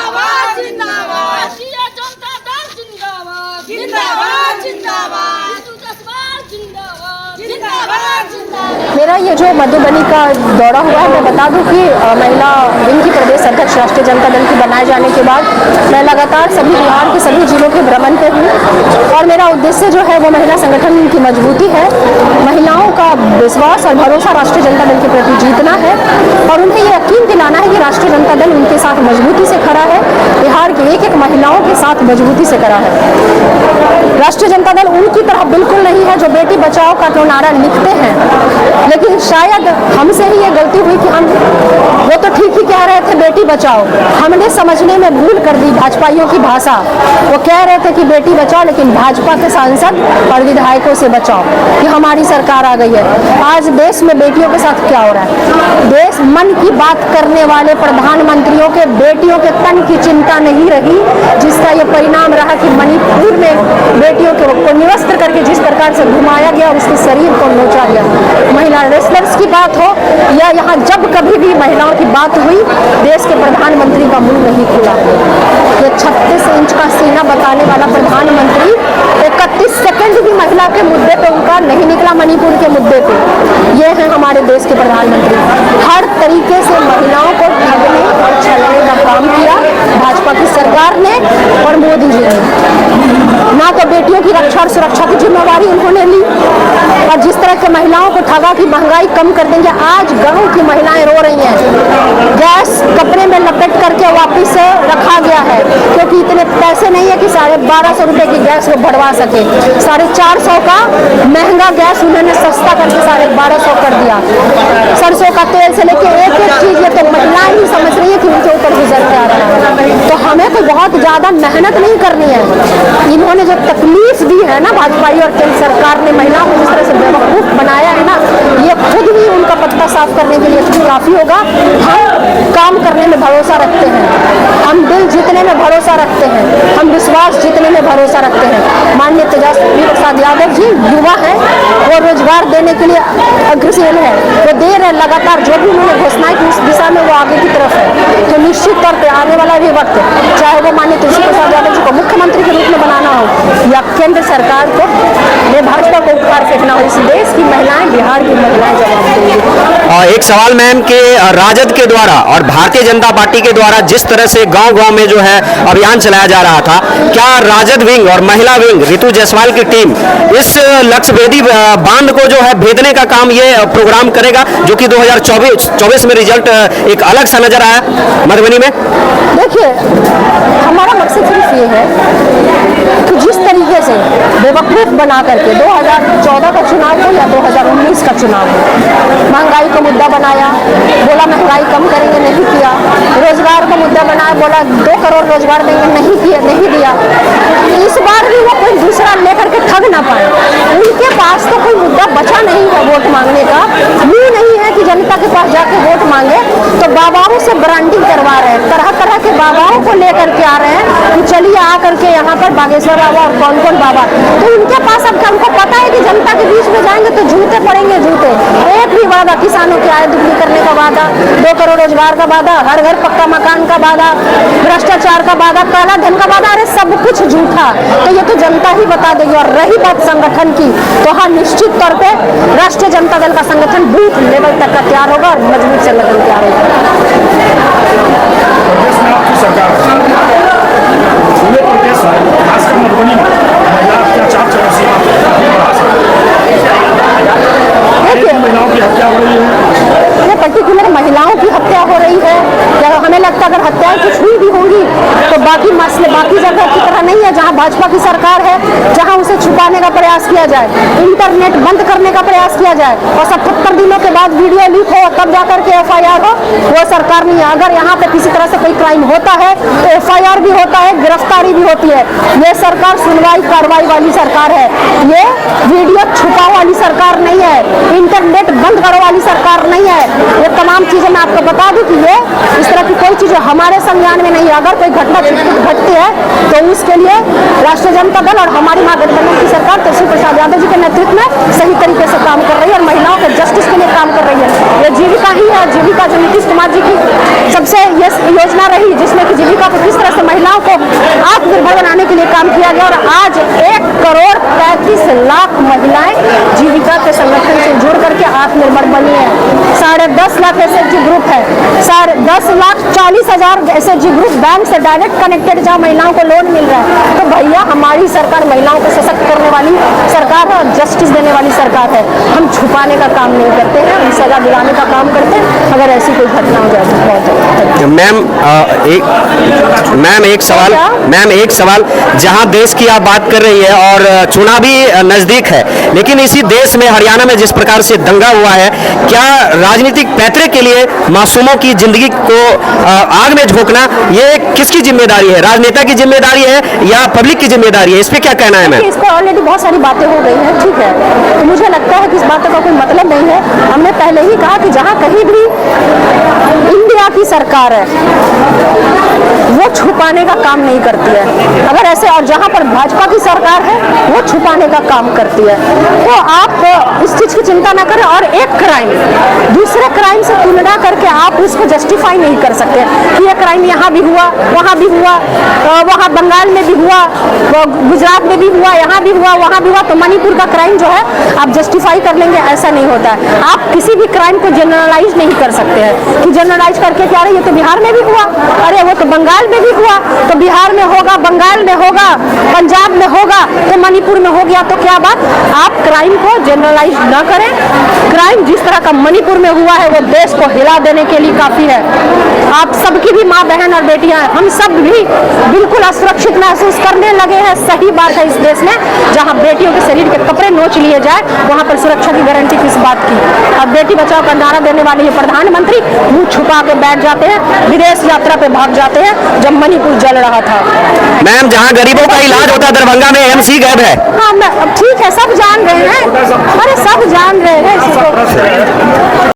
जिंदाबाद जिंदाबाद राष्ट्रीय जनता दल जिंदाबाद जिंदाबाद जिंदाबाद जिंदाबाद जिंदाबाद जिंदाबाद। मेरा ये जो मधुबनी का दौरा हुआ है, मैं बता दूं कि महिला विंग की प्रदेश अध्यक्ष राष्ट्रीय जनता दल की बनाए जाने के बाद मैं लगातार सभी बिहार के सभी जिलों के भ्रमण पे हूँ और मेरा उद्देश्य जो है वो महिला संगठन की मजबूती है, महिलाओं का विश्वास और भरोसा राष्ट्रीय जनता दल के प्रति जीतना है और उन्हें ये यकीन दिलाना है कि राष्ट्रीय जनता दल उनके साथ मजबूती से खड़ा है, बिहार की एक एक महिलाओं के साथ मजबूती से खड़ा है। राष्ट्रीय जनता दल उनकी तरह बिल्कुल नहीं है जो बेटी बचाओ का जो नारा लिखते हैं, लेकिन शायद हमसे ही ये गलती हुई कि हम वो तो ठीक ही कह रहे थे बेटी बचाओ, हमने समझने में भूल कर दी भाजपाइयों की भाषा। वो कह रहे थे कि बेटी बचाओ, लेकिन भाजपा के सांसद और विधायकों से बचाओ कि हमारी सरकार आ गई है। आज देश में बेटियों के साथ क्या हो रहा है? देश मन की बात करने वाले प्रधानमंत्रियों के बेटियों के तन की चिंता नहीं रही, जिसका ये परिणाम रहा कि मणिपुर में बेटियों को निवस्त्र करके जिस प्रकार से घुमाया गया और उसके शरीर को नोचा गया। महिला रेसलर्स की बात हो या यहाँ जब कभी भी महिलाओं की बात हुई, देश के प्रधानमंत्री का मुंह नहीं खुला। ये 36 इंच का सीना बताने वाला प्रधानमंत्री 31 सेकंड भी महिला के मुद्दे पे उनका नहीं निकला, मणिपुर के मुद्दे पे। ये है हमारे देश के प्रधानमंत्री। हर तरीके से महिलाओं को ठगने और छलने का काम किया भाजपा की सरकार ने और मोदी जी ने। ना तो बेटियों की रक्षा और सुरक्षा की जिम्मेवारी उन्होंने ली और जिस तरह के महिलाओं को ठगा कि महंगाई कम कर देंगे, आज गाँव की महिलाएं रो रही हैं। गैस कपड़े में लपेट करके वापिस रखा गया है क्योंकि इतने पैसे नहीं है कि 1250 रुपए की गैस वो बढ़वा सके। 450 का महंगा गैस उन्होंने सस्ता करके 1250 कर दिया। सरसों का तेल से लेके एक एक चीज ये तो महिलाएं ही समझ रही है कि उनके ऊपर गुजर के आ रहा है। तो हमें तो बहुत ज्यादा मेहनत नहीं करनी है। इन्होंने जो तकलीफ दी है ना भाजपाई और केंद्र सरकार ने महिलाओं को जिस तरह से बेवकूफ बनाया है ना, ये खुद ही उनका पत्ता साफ करने के लिए काफी होगा। हम काम करने में भरोसा रखते हैं, हम दिल जीतने में भरोसा रखते हैं, हम विश्वास जीतने में भरोसा रखते हैं। माननीय तेजस्वी प्रसाद यादव जी युवा हैं, वो रोजगार देने के लिए अग्रसर है, वो दे रहे लगातार जो भी उन्होंने घोषणाएं की उस दिशा में वो आगे की तरफ है। तो निश्चित तौर पर आने वाला भी वक्त, चाहे वो माननीय तेजस्वी प्रसाद यादव जी को मुख्यमंत्री के रूप में बनाना हो या केंद्र सरकार को भाजपा को उखाड़ फेंकना हो, इस देश की महिलाएं, बिहार की महिलाएं जवाब देंगी। एक सवाल मैम के राजद के द्वारा और भारतीय जनता पार्टी के द्वारा जिस तरह से गांव-गांव में जो है अभियान चलाया जा रहा था, क्या राजद विंग और महिला विंग रितु जायसवाल की टीम इस लक्ष्यभेदी बांध को जो है भेदने का काम ये प्रोग्राम करेगा, जो कि 2024 में रिजल्ट एक अलग सा नजर आया मधुबनी में? देखिए, हमारा मकसद सिर्फ ये है कि जिस तरीके से बेवकूफ बना करके 2014 का चुनाव हो या 2019 का चुनाव हो, महंगाई का मुद्दा बनाया, बोला महंगाई कम करेंगे, नहीं किया। रोजगार का मुद्दा बनाया, बोला 2 करोड़ रोजगार देंगे, नहीं किया, नहीं दिया। इस बार भी वो कोई दूसरा लेकर के ठग ना पाए। उनके पास तो कोई मुद्दा बचा नहीं है वोट मांगने का। ये नहीं है कि जनता के पास जाके वोट मांगे, तो बाबाओं से ब्रांडिंग करवा रहे हैं, तरह तरह के बाबाओं को लेकर के आ रहे हैं कि चलिए आ करके यहाँ पर बागेश्वर बाबा और कौन कौन बाबा। तो उनके पास अब हमको पता है कि जनता के बीच में जाएंगे तो जूते पड़ेंगे, जूते। एक भी वादा, किसानों की आय दुगनी करने का वादा, 2 करोड़ रोजगार का वादा, हर घर पक्का मकान का वादा, भ्रष्टाचार का वादा, काला धन का वादा, अरे सब कुछ झूठा। तो ये तो जनता ही बता देगी। और रही बात संगठन की, तो हाँ, निश्चित तौर पे राष्ट्रीय जनता दल का संगठन बूथ लेवल तक का तैयार होगा और मजबूत संगठन तैयार होगा। पर्टिकुलर महिलाओं की हत्या हो रही है, या हमें लगता है अगर हत्याएं कुछ हुई भी होंगी तो बाकी मसले बाकी जगह की तरह नहीं है जहां भाजपा की सरकार है, जहां उसे छुपाने का प्रयास किया जाए, इंटरनेट बंद करने का प्रयास किया जाए और 77 दिनों के बाद वीडियो लीक हो तब जाकर के FIR हो, वो सरकार नहीं है। अगर यहाँ पे किसी तरह से कोई क्राइम होता है तो FIR भी होता है, गिरफ्तारी भी होती है। ये सरकार सुनवाई कार्रवाई वाली सरकार है, ये वीडियो छुपाओ वाली सरकार नहीं है, इंटरनेट बंद करो वाली सरकार नहीं है। ये तमाम चीजें मैं आपको बता दूं कि ये इस तरह की कोई चीज हमारे संज्ञान में नहीं है। अगर कोई घटना घटती है तो उसके लिए राष्ट्रीय जनता दल और हमारी महागठबंधन की सरकार तेजस्वी प्रसाद यादव जी के नेतृत्व में सही तरीके से काम कर रही है और महिलाओं के जस्टिस के लिए काम कर रही है। ये जीविका ही है, जीविका जो नीतीश कुमार जी की सबसे से ये योजना रही जिसमें कि जीविका को किस तरह से महिलाओं को आत्मनिर्भर बनाने के लिए काम किया गया, और आज 1,35,00,000 महिलाएं जीविका के संगठन से जुड़ करके आत्मनिर्भर बनी है। 10.5 लाख SHG ग्रुप है, 10,40,000 SHG ग्रुप बैंक से डायरेक्ट कनेक्टेड, जहाँ महिलाओं को लोन मिल रहा है। तो भैया हमारी सरकार महिलाओं को सशक्त करने वाली सरकार है और जस्टिस देने वाली सरकार है। हम छुपाने का काम नहीं करते हैं, हम सजा दिलाने का काम करते हैं। अगर ऐसी कोई घटना हो जाए तो बहुत मैम एक सवाल, जहां देश की आप बात कर रही है और चुनाव भी नजदीक है, लेकिन इसी देश में हरियाणा में जिस प्रकार से दंगा हुआ है, क्या राजनीतिक पैतरे के लिए मासूमों की जिंदगी को आग में झोंकना ये किसकी जिम्मेदारी है? राजनेता की जिम्मेदारी है या पब्लिक की जिम्मेदारी है? इस पे क्या कहना है मैम? इस पर ऑलरेडी बहुत सारी बातें हो गई हैं, ठीक है, तो मुझे लगता है कि इस बातों का कोई मतलब नहीं है। हमने पहले ही कहा कि जहां कहीं भी इंडिया की सरकार है वो छुपाने का काम नहीं करती है। अगर ऐसे, और जहां पर भाजपा की सरकार है वो छुपाने का काम करती है। तो आप इस चीज की चिंता ना करें, और एक क्राइम दूसरे क्राइम से तुलना करके आप उसको जस्टिफाई नहीं कर सकते कि ये क्राइम यहाँ भी हुआ, वहाँ भी हुआ, वहाँ बंगाल में भी हुआ, गुजरात में भी हुआ, यहाँ भी हुआ, वहाँ भी हुआ, तो मणिपुर का क्राइम जो है आप जस्टिफाई कर लेंगे, ऐसा नहीं होता है। आप किसी भी क्राइम को जनरलाइज नहीं कर सकते हैं कि जनरलाइज करके क्या, ये तो बिहार में भी हुआ, अरे वो तो बंगाल में भी हुआ, तो बिहार में होगा, बंगाल में होगा, पंजाब में होगा, तो मणिपुर में हो गया, तो क्या बात। आप क्राइम को जनरलाइज ना करें। क्राइम जिस तरह का मणिपुर में हुआ है वो देश को हिला देने के लिए काफी है। आप सबकी भी माँ बहन और बेटियां हैं, हम सब भी बिल्कुल असुरक्षित महसूस करने लगे हैं। सही बात है, इस देश में जहां बेटियों के शरीर के कपड़े नोच लिए जाए वहां पर सुरक्षा की गारंटी किस बात की। अब बेटी बचाओ का नारा देने वाले ये प्रधानमंत्री मुंह छुपा के बैठ जाते हैं, विदेश यात्रा पे भाग जाते हैं जब मणिपुर जल रहा था। मैम, जहां गरीबों का इलाज होता है दरभंगा में AMC गायब है। हाँ, ठीक है, सब जान रहे हैं, अरे सब जान रहे हैं इसको।